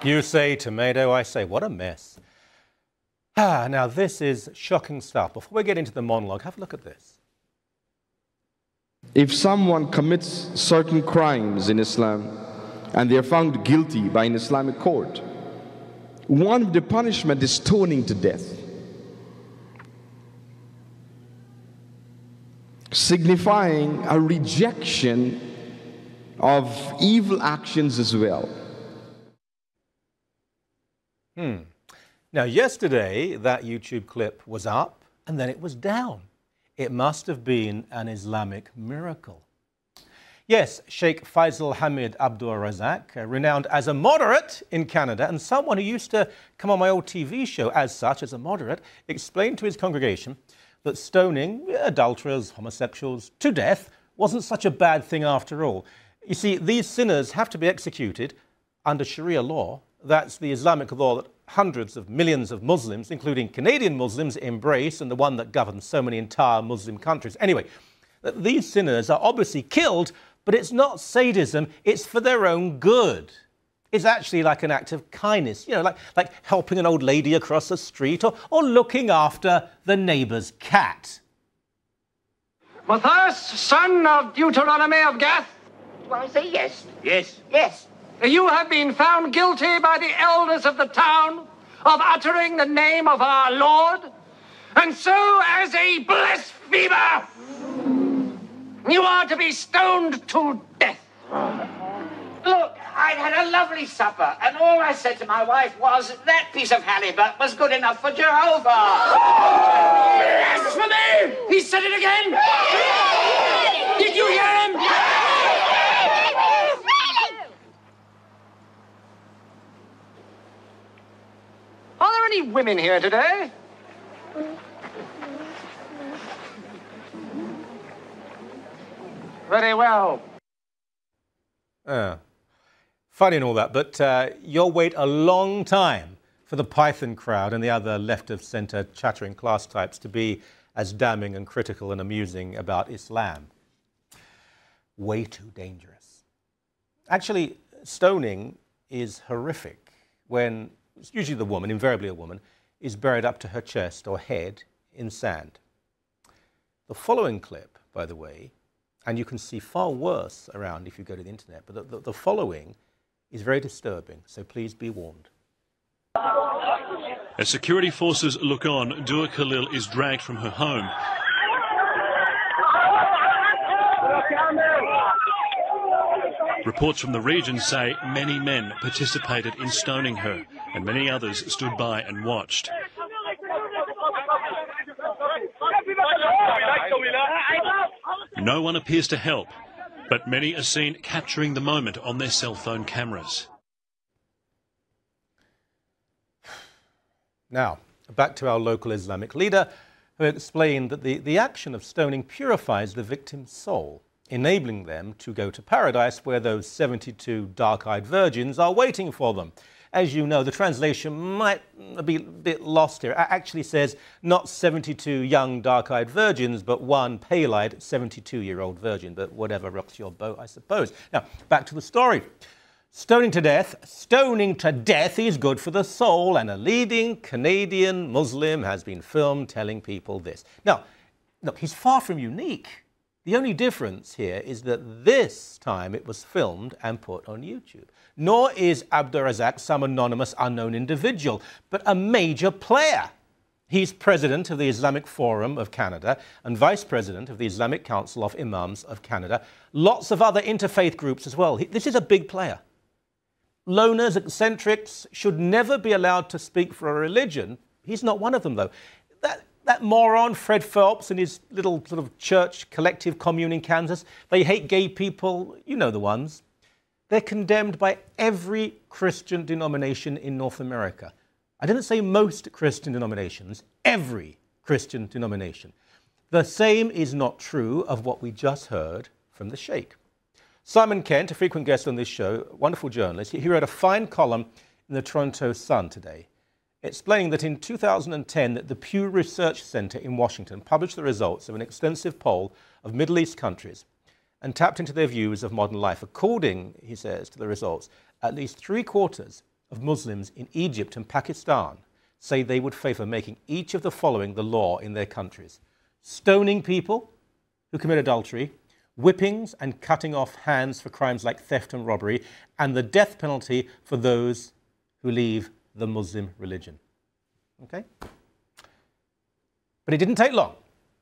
You say tomato, I say what a mess. Now this is shocking stuff. Before we get into the monologue, have a look at this. If someone commits certain crimes in Islam and they are found guilty by an Islamic court, one of the punishment is stoning to death, signifying a rejection of evil actions as well. Now, yesterday, that YouTube clip was up and then it was down. It must have been an Islamic miracle. Yes, Sheikh Faisal Hamid Abdul Razak, renowned as a moderate in Canada and someone who used to come on my old TV show as such, as a moderate, explained to his congregation that stoning adulterers, homosexuals to death wasn't such a bad thing after all. You see, these sinners have to be executed under Sharia law. That's the Islamic law that hundreds of millions of Muslims, including Canadian Muslims, embrace, and the one that governs so many entire Muslim countries. Anyway, these sinners are obviously killed, but it's not sadism, it's for their own good. It's actually like an act of kindness, you know, like helping an old lady across the street or looking after the neighbour's cat. Matthias, son of Deuteronomy of Gath? Do I say yes? Yes. Yes. You have been found guilty by the elders of the town of uttering the name of our Lord, and so as a blasphemer, you are to be stoned to death. Look, I'd had a lovely supper, and all I said to my wife was that piece of halibut was good enough for Jehovah. Blasphemy! He said it again! Did you hear him? Are there any women here today? Very well. Funny and all that, but you'll wait a long time for the Python crowd and the other left-of-centre chattering class types to be as damning and critical and amusing about Islam. Way too dangerous. Actually, stoning is horrific when it's usually the woman, invariably a woman, is buried up to her chest or head in sand. The following clip, by the way, and you can see far worse around if you go to the internet, but the following is very disturbing, so please be warned. As security forces look on, Dua Khalil is dragged from her home. Reports from the region say many men participated in stoning her, and many others stood by and watched. No one appears to help, but many are seen capturing the moment on their cell phone cameras. Now, back to our local Islamic leader, who explained that the action of stoning purifies the victim's soul, enabling them to go to paradise where those 72 dark-eyed virgins are waiting for them. As you know, the translation might be a bit lost here. It actually says not 72 young dark-eyed virgins, but one pale-eyed 72-year-old virgin. But whatever rocks your boat, I suppose. Now, back to the story. Stoning to death is good for the soul, and a leading Canadian Muslim has been filmed telling people this. Now, look, he's far from unique. The only difference here is that this time it was filmed and put on YouTube. Nor is Abdul Razak some anonymous unknown individual, but a major player. He's president of the Islamic Forum of Canada and vice president of the Islamic Council of Imams of Canada. Lots of other interfaith groups as well. This is a big player. Loners, eccentrics should never be allowed to speak for a religion. He's not one of them, though. That moron, Fred Phelps, and his little sort of church collective commune in Kansas, they hate gay people, you know the ones. They're condemned by every Christian denomination in North America. I didn't say most Christian denominations, every Christian denomination. The same is not true of what we just heard from the Sheikh. Simon Kent, a frequent guest on this show, wonderful journalist, he wrote a fine column in the Toronto Sun today, explaining that in 2010, the Pew Research Center in Washington published the results of an extensive poll of Middle East countries and tapped into their views of modern life. According, he says, to the results, at least 3/4 of Muslims in Egypt and Pakistan say they would favor making each of the following the law in their countries: stoning people who commit adultery, whippings and cutting off hands for crimes like theft and robbery, and the death penalty for those who leave the Muslim religion. Okay? But it didn't take long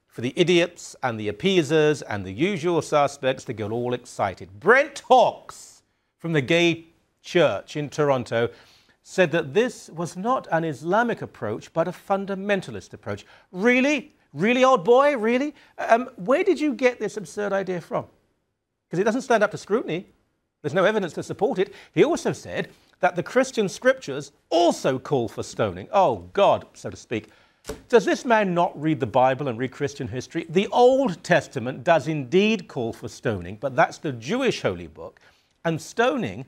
for the idiots and the appeasers and the usual suspects to get all excited. Brent Hawkes from the Gay Church in Toronto said that this was not an Islamic approach, but a fundamentalist approach. Really? Really, old boy? Really? Where did you get this absurd idea from? Because it doesn't stand up to scrutiny. There's no evidence to support it. He also said that the Christian scriptures also call for stoning. Oh, God, so to speak. Does this man not read the Bible and read Christian history? The Old Testament does indeed call for stoning, but that's the Jewish holy book. And stoning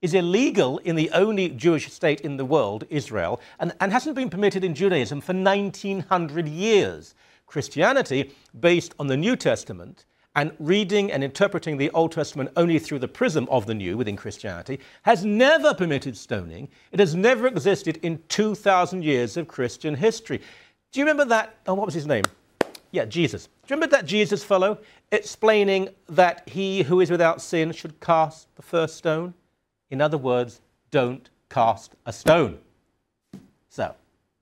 is illegal in the only Jewish state in the world, Israel, and hasn't been permitted in Judaism for 1900 years. Christianity, based on the New Testament, and reading and interpreting the Old Testament only through the prism of the New within Christianity, has never permitted stoning. It has never existed in 2,000 years of Christian history. Do you remember that? Oh, what was his name? Yeah, Jesus. Do you remember that Jesus fellow explaining that he who is without sin should cast the first stone? In other words, don't cast a stone. So,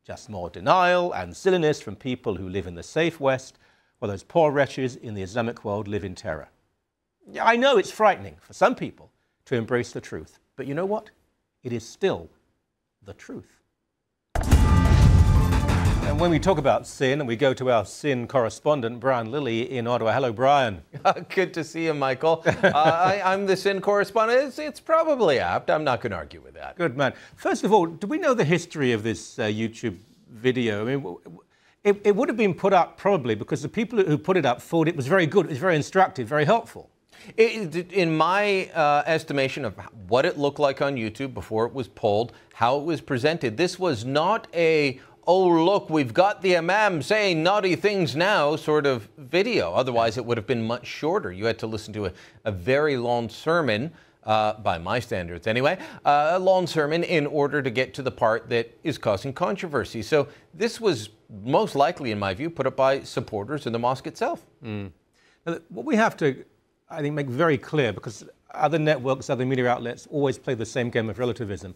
just more denial and silliness from people who live in the safe West, while those poor wretches in the Islamic world live in terror. I know it's frightening for some people to embrace the truth, but you know what? It is still the truth. And when we talk about sin, and we go to our sin correspondent, Brian Lilley in Ottawa. Hello, Brian. Good to see you, Michael. I'm the sin correspondent. It's probably apt. I'm not going to argue with that. Good man. First of all, do we know the history of this YouTube video? I mean, it would have been put up probably because the people who put it up thought it was very good, it was very instructive, very helpful. In my estimation of what it looked like on YouTube before it was polled, how it was presented, this was not a, oh, look, we've got the imam saying naughty things now sort of video. Otherwise, it would have been much shorter. You had to listen to a very long sermon, by my standards anyway, a long sermon in order to get to the part that is causing controversy. So this was most likely, in my view, put up by supporters in the mosque itself. Now, what we have to, I think, make very clear, because other networks, other media outlets always play the same game of relativism.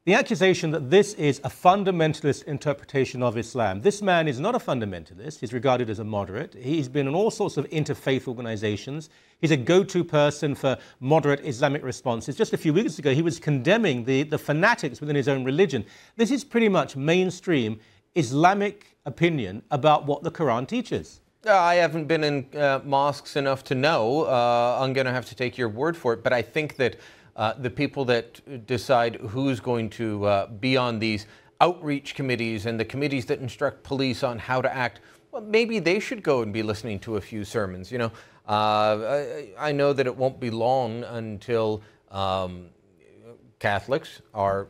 The accusation that this is a fundamentalist interpretation of Islam. This man is not a fundamentalist. He's regarded as a moderate. He's been in all sorts of interfaith organizations. He's a go-to person for moderate Islamic responses. Just a few weeks ago, he was condemning the fanatics within his own religion. This is pretty much mainstream Islamic opinion about what the Quran teaches. I haven't been in mosques enough to know. I'm going to have to take your word for it. But I think that the people that decide who's going to be on these outreach committees and the committees that instruct police on how to act, well, maybe they should go and be listening to a few sermons. You know, I know that it won't be long until Catholics are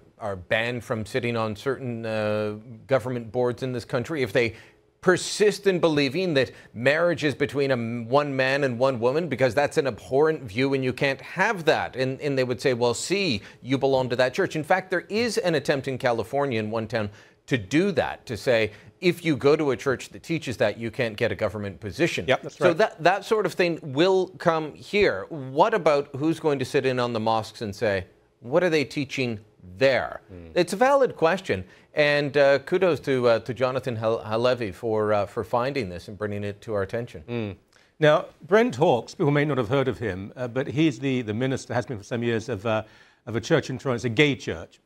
banned from sitting on certain government boards in this country if they persist in believing that marriage is between one man and one woman, because that's an abhorrent view and you can't have that. And they would say, well, see, you belong to that church. In fact, there is an attempt in California in one town to do that, to say, if you go to a church that teaches that, you can't get a government position. Yep, that's right. So that sort of thing will come here. What about who's going to sit in on the mosques and say, what are they teaching there? It's a valid question, and kudos to Jonathan Halevi for finding this and bringing it to our attention. Now, Brent Hawkes, people may not have heard of him, but he's the minister, has been for some years, of a church in Toronto. It's a gay church.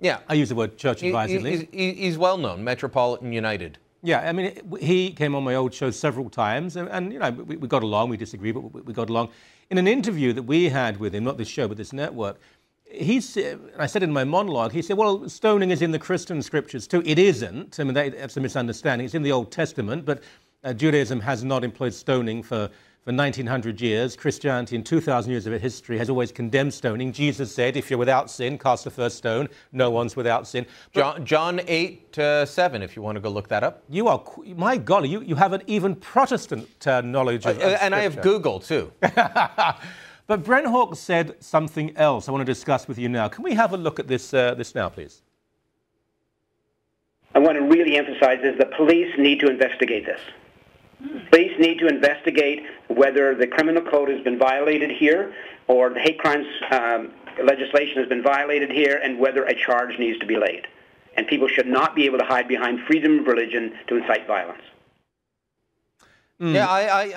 Yeah. I use the word church advisedly. He's well known, Metropolitan United. Yeah, I mean, he came on my old show several times, and you know, we got along. We disagreed, but we got along. In an interview that we had with him, not this show, but this network, I said in my monologue, he said, well, stoning is in the Christian scriptures too. It isn't. I mean, that's a misunderstanding. It's in the Old Testament, but Judaism has not employed stoning for 1900 years. Christianity, in 2,000 years of its history, has always condemned stoning. Jesus said, if you're without sin, cast the first stone. No one's without sin. But John 8:7, if you want to go look that up. You are, my golly, you have an even Protestant knowledge of and I have Google, too. But Brent Hawke said something else I want to discuss with you now. Can we have a look at this, this now, please? I want to really emphasize is the police need to investigate this. Police need to investigate whether the criminal code has been violated here or the hate crimes legislation has been violated here and whether a charge needs to be laid. And people should not be able to hide behind freedom of religion to incite violence. Yeah,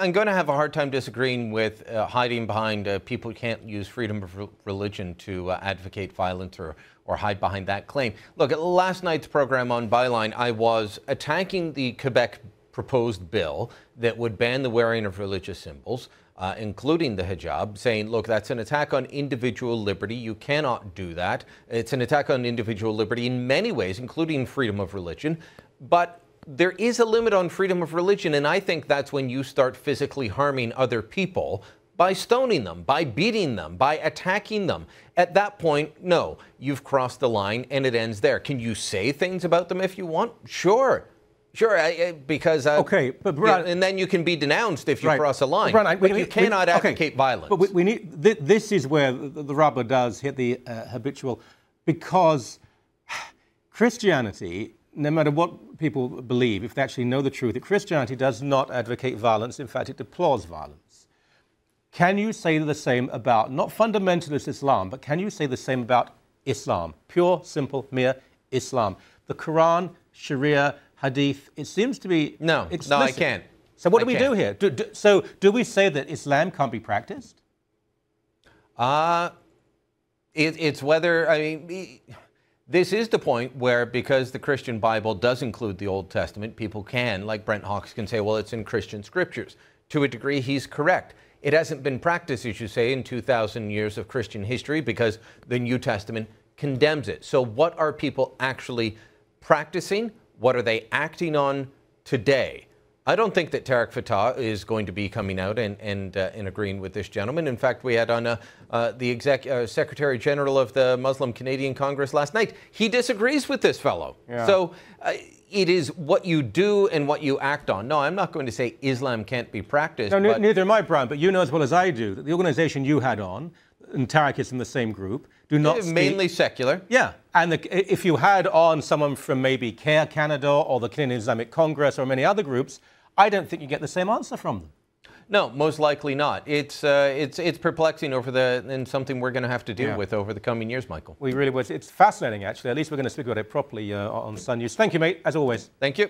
I'm going to have a hard time disagreeing with hiding behind people who can't use freedom of religion to advocate violence or hide behind that claim. Look, at last night's program on Byline, I was attacking the Quebec proposed bill that would ban the wearing of religious symbols, including the hijab, saying, look, that's an attack on individual liberty. You cannot do that. It's an attack on individual liberty in many ways, including freedom of religion. But there is a limit on freedom of religion, and I think that's when you start physically harming other people by stoning them, by beating them, by attacking them. At that point, no, you've crossed the line and it ends there. Can you say things about them if you want? Sure. Sure, because... okay, but Brian, and then you can be denounced if you cross a line. Brian, but you cannot advocate violence. But we need... This is where the rubber does hit the habitual, because Christianity, no matter what people believe, if they actually know the truth, that Christianity does not advocate violence. In fact, it deplores violence. Can you say the same about, not fundamentalist Islam, but can you say the same about Islam? Pure, simple, mere Islam. The Quran, Sharia, Hadith, it seems to be explicit. No, I can't. So what do we do here? So do we say that Islam can't be practiced? It's whether, I mean, this is the point where, because the Christian Bible does include the Old Testament, people can, like Brent Hawke, can say, well, it's in Christian scriptures. To a degree, he's correct. It hasn't been practiced, as you say, in 2,000 years of Christian history because the New Testament condemns it. So what are people actually practicing? What are they acting on today? I don't think that Tariq Fatah is going to be coming out and agreeing with this gentleman. In fact, we had on the Secretary General of the Muslim Canadian Congress last night. He disagrees with this fellow. Yeah. So it is what you do and what you act on. No, I'm not going to say Islam can't be practiced. No, neither am I, Brian, but you know as well as I do that the organization you had on, and Tariq is in the same group, do not mainly secular. Yeah, and if you had on someone from maybe CARE Canada or the Canadian Islamic Congress or many other groups, I don't think you get the same answer from them. No, most likely not. It's perplexing and something we're going to have to deal with over the coming years, Michael. We really would. It's fascinating, actually. At least we're going to speak about it properly on Sun News. Thank you, mate, as always. Thank you.